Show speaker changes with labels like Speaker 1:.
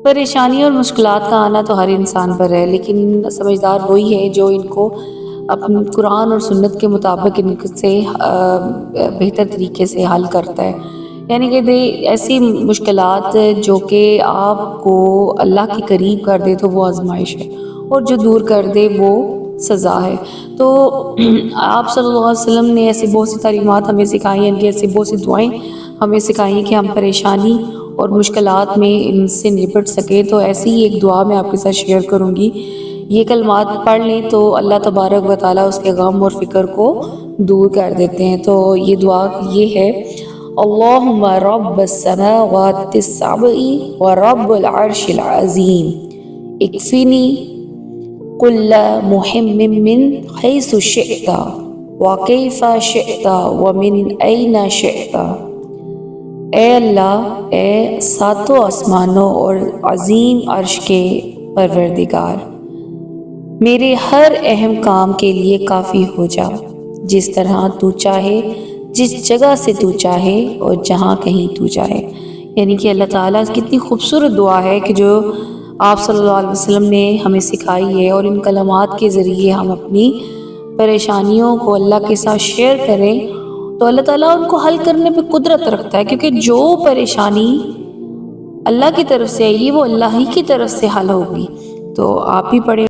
Speaker 1: پریشانی اور مشکلات کا آنا تو ہر انسان پر ہے، لیکن سمجھدار وہی ہے جو ان کو اپنے قرآن اور سنت کے مطابق ان سے بہتر طریقے سے حل کرتا ہے۔ یعنی کہ ایسی مشکلات جو کہ آپ کو اللہ کے قریب کر دے تو وہ آزمائش ہے، اور جو دور کر دے وہ سزا ہے۔ تو آپ صلی اللہ علیہ وسلم نے ایسی بہت سی تعلیمات ہمیں سکھائی ہیں، ایسی بہت سی دعائیں ہمیں سکھائی ہیں کہ ہم پریشانی اور مشکلات میں ان سے نپٹ سکیں۔ تو ایسی ہی ایک دعا میں آپ کے ساتھ شیئر کروں گی، یہ کلمات پڑھ لیں تو اللہ تبارک و تعالیٰ اس کے غم اور فکر کو دور کر دیتے ہیں۔ تو یہ دعا یہ ہے: اللہم رب السماوات السبع ورب العرش العظیم اکفنی کل محم من حیث شئت وکیف شئت ومن این شئت۔ اے اللہ، اے ساتوں آسمانوں اور عظیم عرش کے پروردگار، میرے ہر اہم کام کے لیے کافی ہو جا، جس طرح تو چاہے، جس جگہ سے تو چاہے اور جہاں کہیں تو چاہے۔ یعنی کہ اللہ تعالیٰ کتنی خوبصورت دعا ہے کہ جو آپ صلی اللہ علیہ وسلم نے ہمیں سکھائی ہے، اور ان کلمات کے ذریعے ہم اپنی پریشانیوں کو اللہ کے ساتھ شیئر کریں تو اللہ تعالیٰ ان کو حل کرنے پہ قدرت رکھتا ہے، کیونکہ جو پریشانی اللہ کی طرف سے آئی ہے وہ اللہ ہی کی طرف سے حل ہوگی۔ تو آپ بھی پڑھیں۔